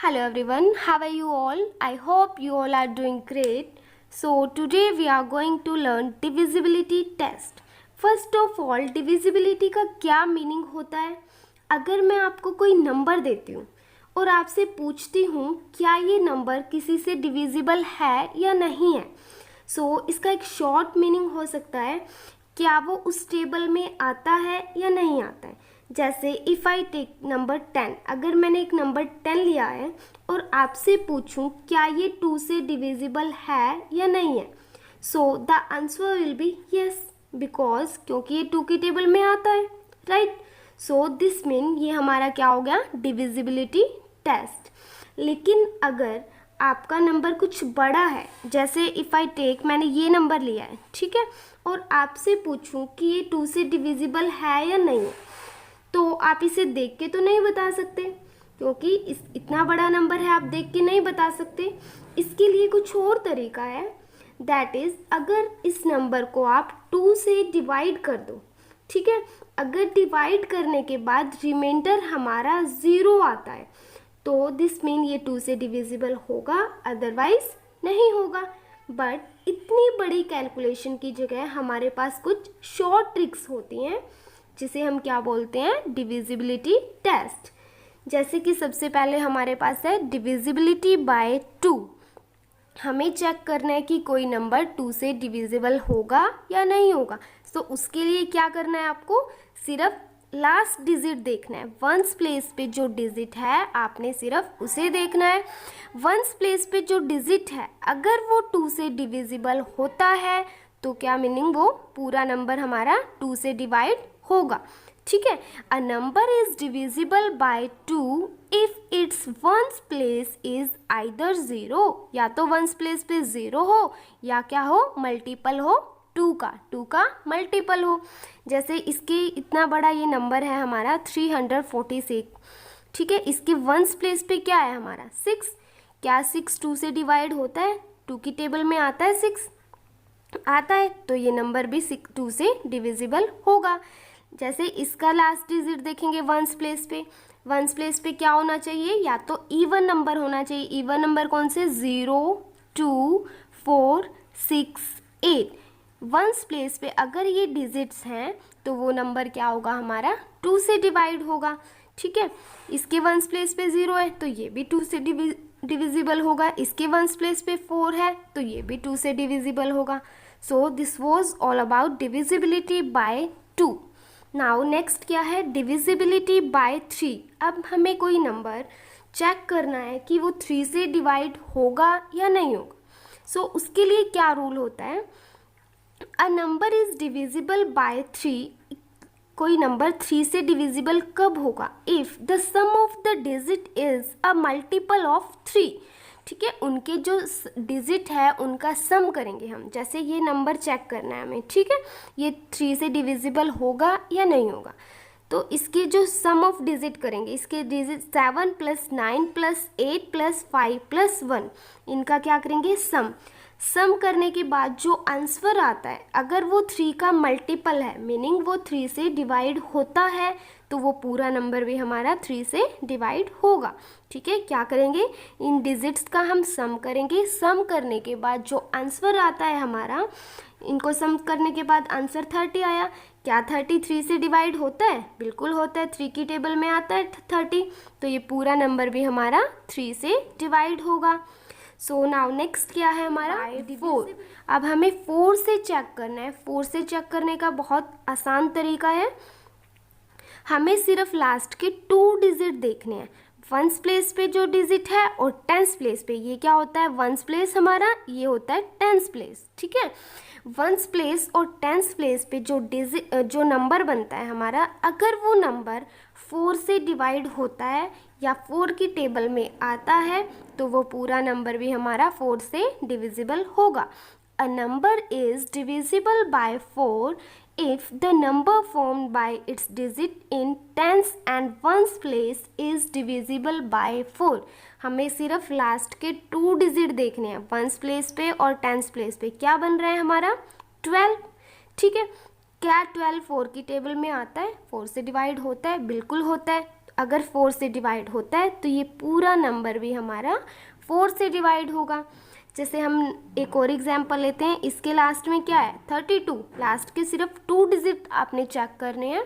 Hello everyone, how are you all? I hope you all are doing great. So today we are going to learn divisibility test. First of all, divisibility का क्या meaning होता है? अगर मैं आपको कोई number देती हूँ और आपसे पूछती हूँ क्या ये नंबर किसी से डिविजिबल है या नहीं है, इसका एक शॉर्ट मीनिंग हो सकता है क्या वो उस टेबल में आता है या नहीं आता है। जैसे इफ़ आई टेक नंबर 10, अगर मैंने एक नंबर 10 लिया है और आपसे पूछूं क्या ये 2 से डिविजिबल है या नहीं है, the answer will be yes, because क्योंकि ये 2 की टेबल में आता है, राइट। दिस मीन ये हमारा क्या हो गया, डिविजिबिलिटी टेस्ट। लेकिन अगर आपका नंबर कुछ बड़ा है, जैसे इफ़ आई टेक मैंने ये नंबर लिया है, ठीक है, और आपसे पूछूं कि ये 2 से डिविजिबल है या नहीं है, तो आप इसे देख के तो नहीं बता सकते, क्योंकि इतना बड़ा नंबर है, आप देख के नहीं बता सकते। इसके लिए कुछ और तरीका है, दैट इज़ अगर इस नंबर को आप 2 से डिवाइड कर दो, ठीक है, अगर डिवाइड करने के बाद रिमाइंडर हमारा 0 आता है तो दिस मीन ये 2 से डिविजिबल होगा, अदरवाइज नहीं होगा। बट इतनी बड़ी कैलकुलेशन की जगह हमारे पास कुछ शॉर्ट ट्रिक्स होती हैं जिसे हम क्या बोलते हैं, डिविजिबिलिटी टेस्ट। जैसे कि सबसे पहले हमारे पास है डिविजिबिलिटी बाय 2। हमें चेक करना है कि कोई नंबर 2 से डिविजिबल होगा या नहीं होगा। उसके लिए क्या करना है, आपको सिर्फ लास्ट डिजिट देखना है। वंस प्लेस पे जो डिजिट है आपने सिर्फ उसे देखना है। वंस प्लेस पे जो डिजिट है अगर वो 2 से डिविजिबल होता है तो क्या मीनिंग, वो पूरा नंबर हमारा 2 से डिवाइड होगा, ठीक है। A number is divisible bye 2 if it's ones place is either 0, या तो वंस प्लेस पे 0 हो या क्या हो, मल्टीपल हो 2 का मल्टीपल हो। जैसे इसके इतना बड़ा ये नंबर है हमारा 346, ठीक है, इसके वंस प्लेस पे क्या है हमारा 6। क्या 6 2 से डिवाइड होता है? 2 की टेबल में आता है 6, आता है, तो ये नंबर भी 2 से डिविजिबल होगा। जैसे इसका लास्ट डिजिट देखेंगे वंस प्लेस पे क्या होना चाहिए, या तो इवन नंबर होना चाहिए। इवन नंबर कौन से, 0 2 4 6 8। वंस प्लेस पे अगर ये डिजिट्स हैं तो वो नंबर क्या होगा हमारा, 2 से डिवाइड होगा, ठीक है। इसके वंस प्लेस पे 0 है तो ये भी 2 से डिविजिबल होगा। इसके वंस प्लेस पे 4 है तो ये भी 2 से डिविजिबल होगा। This was all about divisibility bye 2। Now next क्या है, डिविजिबिलिटी बाय 3। अब हमें कोई नंबर चेक करना है कि वो 3 से डिवाइड होगा या नहीं होगा। उसके लिए क्या रूल होता है, a number is divisible by 3। कोई नंबर 3 से डिविजिबल कब होगा, if the sum of the digit is a multiple of 3, ठीक है। उनके जो डिजिट है उनका सम करेंगे हम। जैसे ये नंबर चेक करना है हमें, ठीक है, ये 3 से डिविजिबल होगा या नहीं होगा, तो इसके जो सम ऑफ डिजिट करेंगे, इसके डिजिट 7 + 9 + 8 + 5 + 1, इनका क्या करेंगे, सम करने के बाद जो आंसर आता है अगर वो 3 का मल्टीपल है, मीनिंग वो 3 से डिवाइड होता है, तो वो पूरा नंबर भी हमारा 3 से डिवाइड होगा, ठीक है। क्या करेंगे, इन डिजिट्स का हम सम करेंगे। सम करने के बाद जो आंसर आता है हमारा, इनको सम करने के बाद आंसर 30 आया। क्या 30 3 से डिवाइड होता है? बिल्कुल होता है, 3 की टेबल में आता है 30, तो ये पूरा नंबर भी हमारा 3 से डिवाइड होगा। नाउ नेक्स्ट क्या है हमारा, 4। अब हमें 4 से चेक करना है। 4 से चेक करने का बहुत आसान तरीका है, हमें सिर्फ लास्ट के 2 डिजिट देखने हैं। वंस प्लेस पे जो डिजिट है और टेंस प्लेस पे, ये क्या होता है, वंस प्लेस हमारा, ये होता है टेंस प्लेस, ठीक है। वंस प्लेस और टेंस प्लेस पे जो नंबर बनता है हमारा, अगर वो नंबर 4 से डिवाइड होता है या 4 की टेबल में आता है तो वो पूरा नंबर भी हमारा 4 से डिविजिबल होगा। अ number is divisible bye 4 if the number formed by its digit in tens and ones place is divisible by 4। हमें सिर्फ लास्ट के 2 डिजिट देखने हैं, वंस प्लेस पे और टेंस प्लेस पे। क्या बन रहा है हमारा, 12, ठीक है। क्या 12 4 की टेबल में आता है, 4 से डिवाइड होता है? बिल्कुल होता है। अगर 4 से डिवाइड होता है तो ये पूरा नंबर भी हमारा 4 से डिवाइड होगा। जैसे हम एक और एग्जांपल लेते हैं, इसके लास्ट में क्या है 32, लास्ट के सिर्फ 2 डिजिट आपने चेक करने हैं।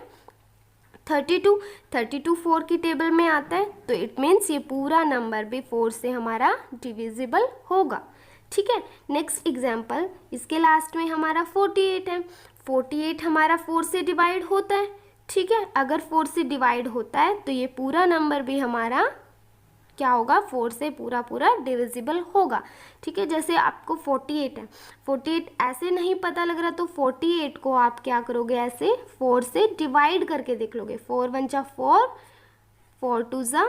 32 4 की टेबल में आता है, तो इट मीन्स ये पूरा नंबर भी 4 से हमारा डिविजिबल होगा। ठीक है, नेक्स्ट एग्जांपल, इसके लास्ट में हमारा 48 है। 48 हमारा 4 से डिवाइड होता है। ठीक है, अगर 4 से डिवाइड होता है तो ये पूरा नंबर भी हमारा क्या होगा 4 से पूरा डिविजिबल होगा। ठीक है, जैसे आपको 48 है, 48 ऐसे नहीं पता लग रहा तो 48 को आप क्या करोगे, ऐसे 4 से डिवाइड करके देख लोगे। 4 1 जा 4, 4 2 जा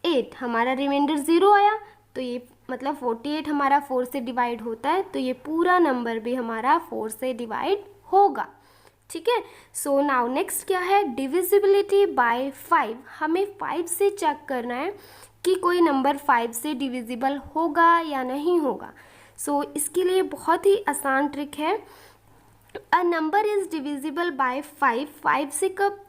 8, हमारा रिमाइंडर 0 आया, तो ये मतलब 48 हमारा 4 से डिवाइड होता है, तो ये पूरा नंबर भी हमारा 4 से डिवाइड होगा। ठीक है, सो नाउ नेक्स्ट क्या है, डिविजिबिलिटी बाय 5। हमें 5 से चेक करना है कि कोई नंबर 5 से डिविजिबल होगा या नहीं होगा। सो इसके लिए बहुत ही आसान ट्रिक है। A number is divisible bye 5। 5 से कब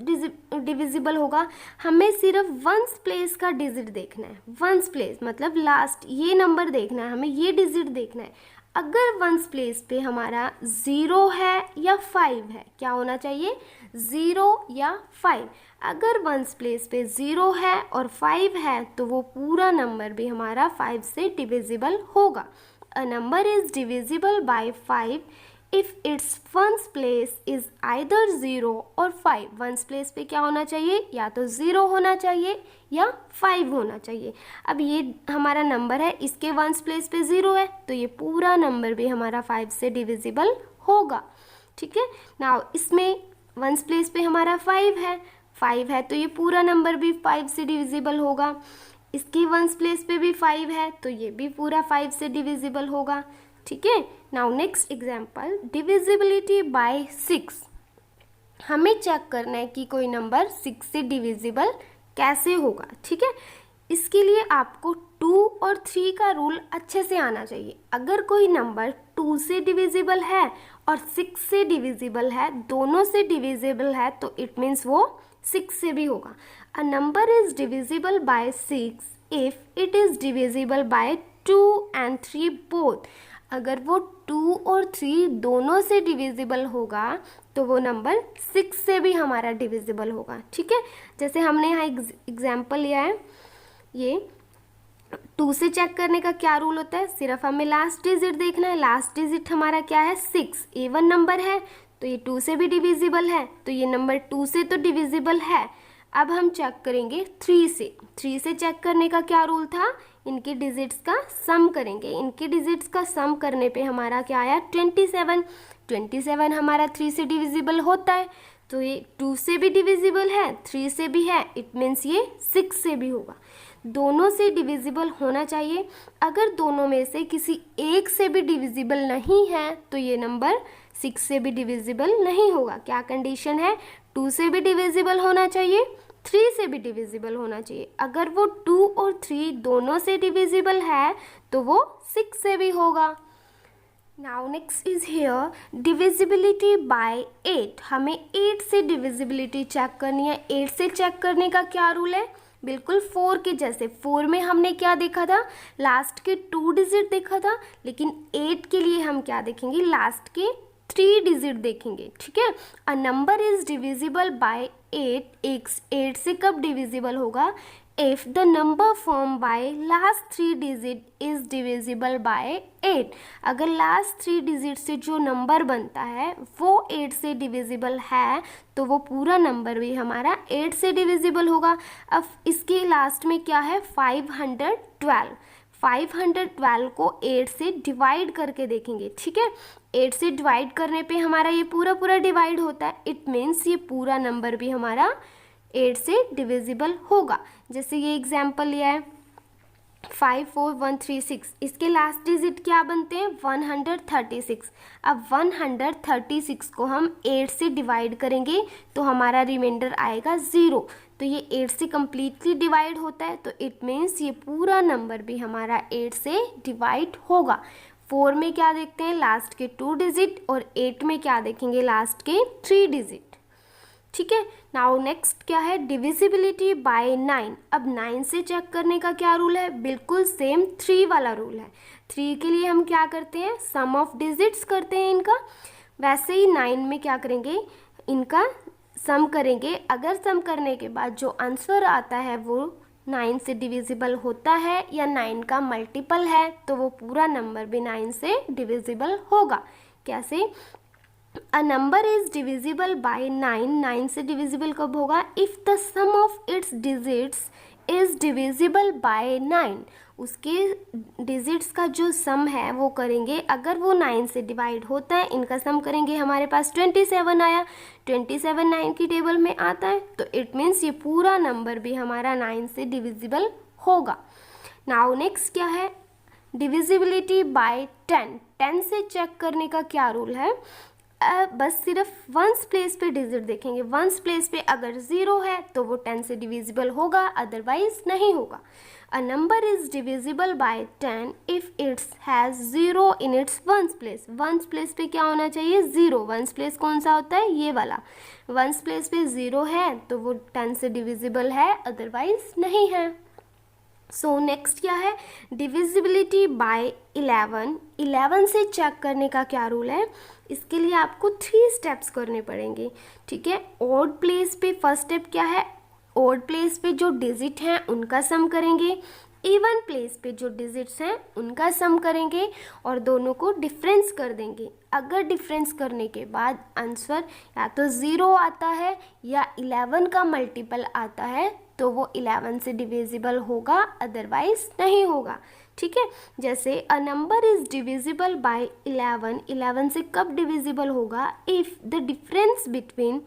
डिविजिबल होगा, हमें सिर्फ वंस प्लेस का डिजिट देखना है। वंस प्लेस मतलब लास्ट ये नंबर देखना है, हमें ये डिजिट देखना है। अगर वंस प्लेस पे हमारा 0 है या 5 है, क्या होना चाहिए 0 या 5। अगर वंस प्लेस पे 0 है और 5 है तो वो पूरा नंबर भी हमारा 5 से डिविजिबल होगा। अ number is divisible bye 5 if it's ones place is either 0 और 5। वंस प्लेस पे क्या होना चाहिए, या तो 0 होना चाहिए या 5 होना चाहिए। अब ये हमारा नंबर है, इसके वंस प्लेस पे 0 है, तो ये पूरा नंबर भी हमारा 5 से डिविजिबल होगा। ठीक है, नाउ इसमें वंस प्लेस पे हमारा 5 है तो ये पूरा नंबर भी 5 से डिविजिबल होगा। इसके वंस प्लेस पे भी 5 है तो ये भी पूरा 5 से डिविजिबल होगा। ठीक है, now next example, divisibility bye 6। हमें चेक करना है कि कोई नंबर 6 से डिविजिबल कैसे होगा। ठीक है, इसके लिए आपको 2 और 3 का रूल अच्छे से आना चाहिए। अगर कोई नंबर 2 से डिविजिबल है और 6 से डिविजिबल है, दोनों से डिविजिबल है, तो इट मीन्स वो 6 से भी होगा। अ number is divisible bye 6 if it is divisible bye 2 and 3 both. अगर वो 2 और 3 दोनों से डिविजिबल होगा तो वो नंबर 6 से भी हमारा डिविजिबल होगा। ठीक है, जैसे हमने यहाँ एग्जाम्पल लिया है, ये 2 से चेक करने का क्या रूल होता है, सिर्फ हमें लास्ट डिजिट देखना है। लास्ट डिजिट हमारा क्या है 6, A1 नंबर है तो ये 2 से भी डिविजिबल है, तो ये नंबर 2 से तो डिविजिबल है। अब हम चेक करेंगे 3 से। 3 से चेक करने का क्या रूल था, इनके डिजिट्स का सम करेंगे। इनके डिजिट्स का सम करने पे हमारा क्या आया 27। 27 हमारा 3 से डिविजिबल होता है, तो ये 2 से भी डिविजिबल है, 3 से भी है, इट मीन्स ये 6 से भी होगा। दोनों से डिविजिबल होना चाहिए। अगर दोनों में से किसी एक से भी डिविजिबल नहीं है तो ये नंबर 6 से भी डिविजिबल नहीं होगा। क्या कंडीशन है, 2 से भी डिविजिबल होना चाहिए, 3 से भी डिविजिबल होना चाहिए। अगर वो 2 और 3 दोनों से डिविजिबल है तो वो 6 से भी होगा। Now next is here divisibility bye 8। हमें 8 से डिविजिबिलिटी चेक करनी है। 8 से चेक करने का क्या रूल है, बिल्कुल 4 के जैसे। 4 में हमने क्या देखा था, लास्ट के 2 डिजिट देखा था, लेकिन 8 के लिए हम क्या देखेंगे, लास्ट के 3 डिजिट देखेंगे। ठीक है, a number is divisible bye 8। 8 से कब डिविजिबल होगा, if the number form by last 3 digit is divisible bye 8। अगर लास्ट 3 डिजिट से जो नंबर बनता है वो 8 से डिविजिबल है तो वो पूरा नंबर भी हमारा 8 से डिविजिबल होगा। अब इसके लास्ट में क्या है 512। 512 को 8 से डिवाइड करके देखेंगे। ठीक है, 8 से डिवाइड करने पे हमारा ये पूरा डिवाइड होता है, इट मीन्स ये पूरा नंबर भी हमारा 8 से डिविजिबल होगा। जैसे ये एग्जाम्पल लिया है 54136, इसके लास्ट डिजिट क्या बनते हैं 136। अब 136 को हम 8 से डिवाइड करेंगे तो हमारा रिमाइंडर आएगा 0। तो ये 8 से कम्प्लीटली डिवाइड होता है, तो इट मीन्स ये पूरा नंबर भी हमारा 8 से डिवाइड होगा। 4 में क्या देखते हैं, लास्ट के 2 डिजिट, और 8 में क्या देखेंगे, लास्ट के 3 डिजिट। ठीक है। नाउ नेक्स्ट क्या है, डिविजिबिलिटी बाय 9। अब 9 से चेक करने का क्या रूल है, बिल्कुल सेम 3 वाला रूल है। 3 के लिए हम क्या करते हैं, सम ऑफ डिजिट्स करते हैं इनका। वैसे ही 9 में क्या करेंगे, इनका सम करेंगे। अगर सम करने के बाद जो आंसर आता है वो 9 से डिविजिबल होता है या 9 का मल्टीपल है, तो वो पूरा नंबर भी 9 से डिविजिबल होगा। कैसे, a number is divisible by 9। 9 से डिविजिबल कब होगा, if the sum of its digits is divisible by 9। उसके डिजिट्स का जो सम है वो करेंगे, अगर वो 9 से डिवाइड होता है, इनका सम करेंगे, हमारे पास 27 आया, 27 9 की टेबल में आता है, तो इट मीन्स ये पूरा नंबर भी हमारा 9 से डिविजिबल होगा। नाउ नेक्स्ट क्या है, डिविजिबिलिटी बाय 10। 10 से चेक करने का क्या रूल है, बस सिर्फ वंस प्लेस पे डिजिट देखेंगे। वंस प्लेस पे अगर 0 है तो वो 10 से डिविजिबल होगा, अदरवाइज नहीं होगा। अ number is divisible bye 10 if it's has 0 in its ones place. Ones place पे क्या होना चाहिए, 0। वंस प्लेस कौन सा होता है, ये वाला। वंस प्लेस पे 0 है तो वो 10 से डिविजिबल है, अदरवाइज नहीं है। सो नेक्स्ट क्या है, डिविजिबिलिटी बाय 11। 11 से चेक करने का क्या रूल है, इसके लिए आपको 3 स्टेप्स करने पड़ेंगे। ठीक है, ऑड प्लेस पे फर्स्ट स्टेप क्या है, ऑड प्लेस पे जो डिजिट हैं उनका सम करेंगे, इवन प्लेस पे जो डिजिट्स हैं उनका सम करेंगे और दोनों को डिफरेंस कर देंगे। अगर डिफरेंस करने के बाद आंसर या तो 0 आता है या 11 का मल्टीपल आता है तो वो 11 से डिविजिबल होगा, अदरवाइज नहीं होगा। ठीक है, जैसे a number is divisible by 11। 11 से कब डिविजिबल होगा, if the difference between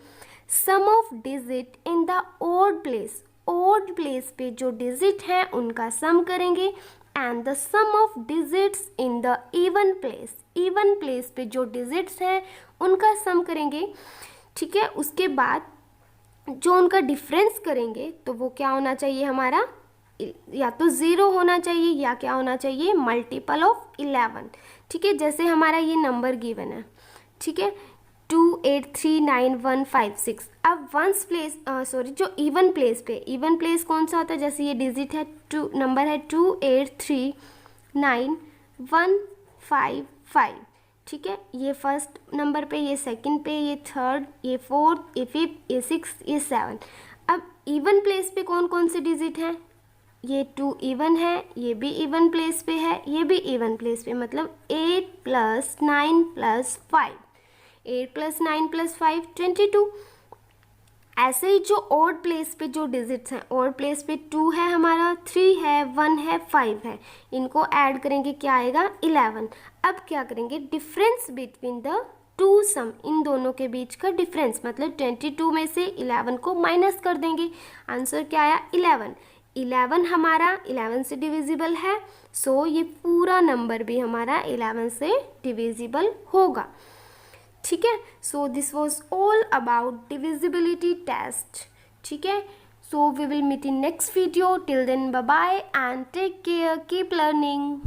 sum of digit in the odd place. Odd place पे जो डिजिट हैं उनका सम करेंगे and the sum of digits in the even place. Even place पे जो डिजिट्स हैं उनका सम करेंगे। ठीक है, उसके बाद जो उनका डिफरेंस करेंगे तो वो क्या होना चाहिए हमारा, या तो 0 होना चाहिए या क्या होना चाहिए, मल्टीपल ऑफ 11। ठीक है, जैसे हमारा ये नंबर गिवन है, ठीक है, 2839156। अब वंस प्लेस जो इवन प्लेस पे, इवन प्लेस कौन सा होता है, जैसे ये डिजिट है, नंबर है 2839155। ठीक है, ये फर्स्ट नंबर पे, ये सेकंड पे, ये थर्ड, ये फोर्थ, ये फिफ्थ, ये सिक्स्थ, ये 7। अब इवन प्लेस पे कौन कौन से डिजिट हैं, ये 2 इवन है, ये भी इवन प्लेस पे है, ये भी इवन प्लेस पे, मतलब 8 + 9 + 5। 8 + 9 + 5 22। ऐसे ही जो ऑड प्लेस पे जो डिजिट्स हैं, ऑड प्लेस पे 2 है हमारा, 3 है, 1 है, 5 है, इनको ऐड करेंगे क्या आएगा, 11। अब क्या करेंगे, डिफरेंस बिटवीन द 2 सम, इन दोनों के बीच का डिफरेंस, मतलब 22 में से 11 को माइनस कर देंगे, आंसर क्या आया, 11। 11 हमारा 11 से डिविजिबल है, सो ये पूरा नंबर भी हमारा 11 से डिविजिबल होगा। ठीक है, so this was all about divisibility test. ठीक है, so we will meet in next video, till then bye bye and take care, keep learning.